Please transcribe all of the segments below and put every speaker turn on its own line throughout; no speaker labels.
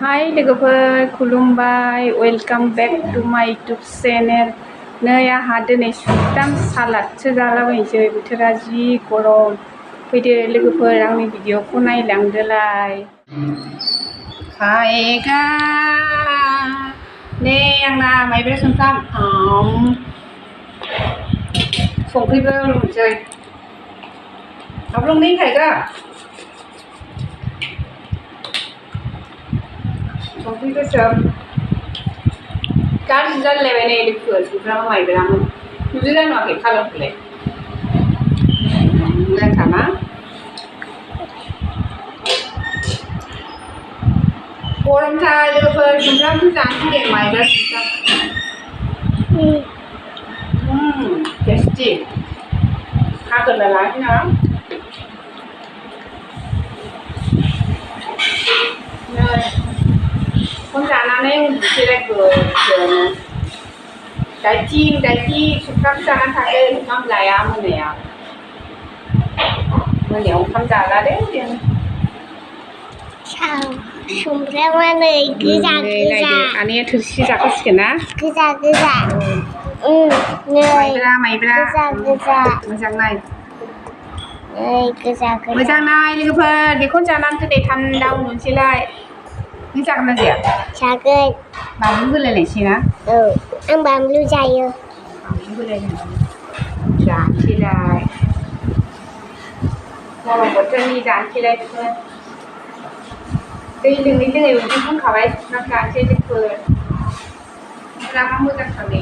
हाय लोगोफोर खुलुमबाय वेलकाम बेक टू माय यूट्यूब चेनेल नै आंहा दिनै सुदाम सालादसो जालाबायनोसै बोथोरा जि गरम फैदो लोगोफोर आंनि भिडिअखौ नायलांदोलाय हायगा नै आंना माइब्रा सुमफ्राम संख्रिबो रुनोसै आप लोग नहीं खाएगा संख्रि गोसोम गाज्रि जालायबाय नै लोगोफोर सुमफ्रामा माइब्रामोन नुदोंना नुवाखै कालारखौलाय जाथाना गरमथार लोगोफोर सुमफ्रामखौ जानोसै दे माइब्रा सुमफ्राम टेस्टि हागोरना लानोसै ना फन जानानै उन्दुसैलाय गोजोनो दाइथिं सुमफ्राम जानानै थादों ओंखाम जाया मोनायाव ओंखाम जाला दे जों
सुमफ्रामा नै गोजा गोजा
आनैया थोरसि जाखासिगोन ना
गोजा गोजा
नै माइब्रा
गोजा गोजा
मोजां नाय
नै गोजा गोजा
मोजां नाय लोगोफोर बेखौनो जानानै दिनै थान्दा उन्दुनोसैलाय नों जागोन ना जाया
जागोन
बानलु होलायलायसै ना
औ आं बानलु जायो
बानलु होलायलायसै जानोसैलाय गरम बोथोरनि जानोसैलाय बेखौनो दै लोङै लोङै उदै बुंखाबाय सुमफ्राम जानोसै लोगोफोर सुमफ्रामा मोजांथार नै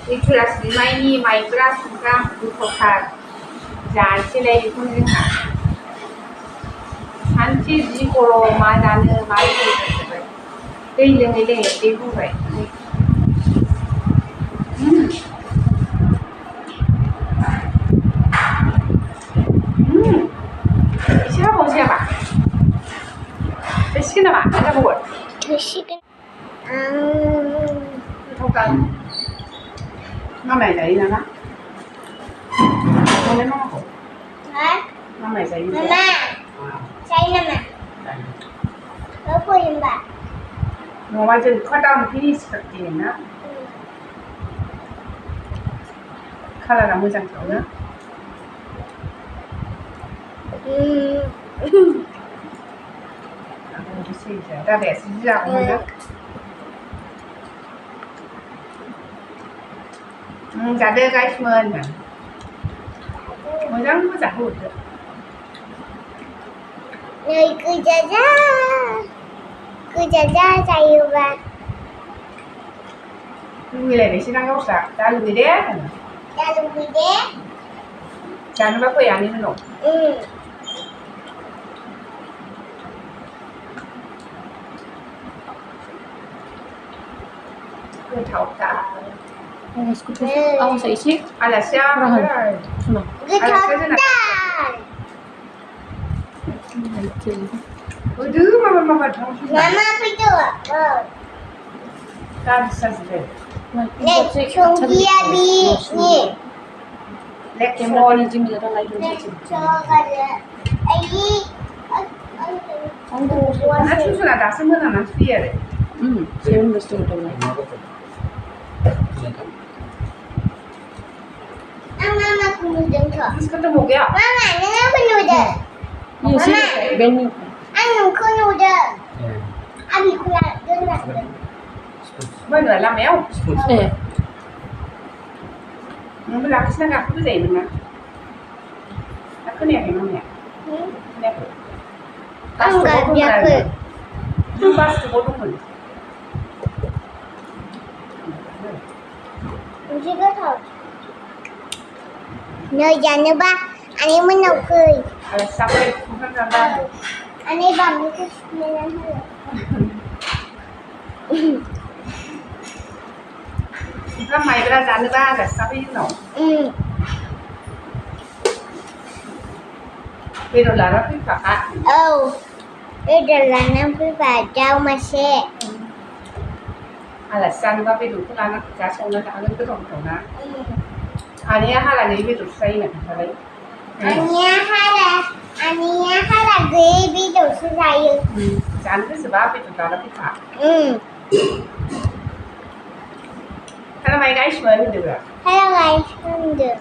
दैथुरा सिमाइनि माइब्रा सुमफ्राम गोथावथार जानोसैलाय बेखौनो जोंहा सानसे जि गरम मा जानो मा लोंनो जाजोब्बाय दै लोङै लोङै उदै बुंबाय एसे हाबावनोसै नामा थोसिगोन नामा ना जाबावगोन
थोसिगोन
गोथावथार मामाय जायो नामा मामाय मामाखौ मामाय जायो
Mama, saya nama. Apa yang mbak?
Mama jadi kadang finish seperti ini na. Kalarnya mo장 tahu na. Aku bisa saja. Dah biasa saja aku na. Jadi guys mana? Mo장 mo장 hut.
Nơi cứ jaja saya mbak.
Người này để xin ăn gốc sạc, ta lùi đế.
Dalam video.
Jangan lupa ya ini menung. Người thảo cả.
Awas isi.
Ada siapa?
Gecotan.
Aduh, mama dong.
Mama apa itu?
Tak bisa sih.
Nek congki habis ni.
Lek
Camera ni jim jatuh lagi
Nek
macam.
congkada. Ayi.
Nanti sudah dah semua nak siapa?
Saya mesti betul lagi.
Mama penuh dengkau.
Terus ketemu ya?
Mama, nana penuh dah.
Iya sih, Benny.
Anu penuh dah. Abi kuat dengar.
Mana lah mel?
Eh,
Mama dah kesana nak aku tu saya mana? Aku ni apa mana? Ni apa?
Enggak dia ke.
Pas tu bodoh pun.
Mesti kau tahu. Nơi jangan ba, ani menau ke.
Ada sampai bukan sampai.
Ani bam itu sembilan hari.
Kita mai berada jangan ba ada sampai itu. Pero lara pun kakak.
Oh, itu lana pun jauh masih.
Alasan ba pero tu lana kita semua tak ada tu orang na. Ani hal ni betul saya nak cakap.
Ani ada. อันนี้ถ้าหลักดีพี่ดูสุดใจอยู่
जानो गोसोबा बेदर जाना फैखा ถ้าทำไมไกด์ชวนเดือด
ให้อะไรช่างเดือด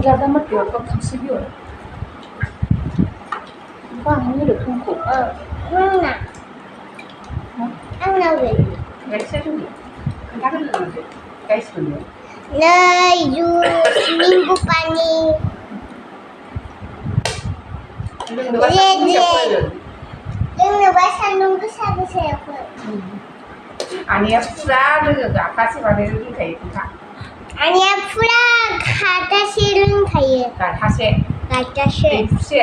Ra mất được con không xíu rồi. Có ăn mới được không cục.
ห้องน่ะห้องเราเลย
ไกด์เชื่อดูดิถ้าเป็นเรื่องไกด์ชวนเนี่ย
เลยอยู่minggu pani
เรื่องว่าฉันจะเปิด
ring bahasa nunggu satu saya pun
อันนี้พูดแล้วเรื่องกับภาษาเรื่องใครพูดค่ะ
Anya pula kata siring kaya
แต่ถ้าเช่
kata
เป็น
sih
เช่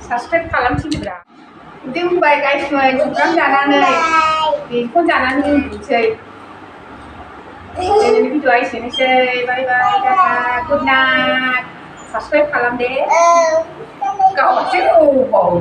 subscribe खालामफिनोब्रा दोनबाय गाइसमोन जुखाम जानानै बेखौ जानानै उन्दुसै दिनैनि भिडिअ'आ एसेनोसै बाय बाय टाटा गुड नाइट subscribe खालाम दे गावसो बावो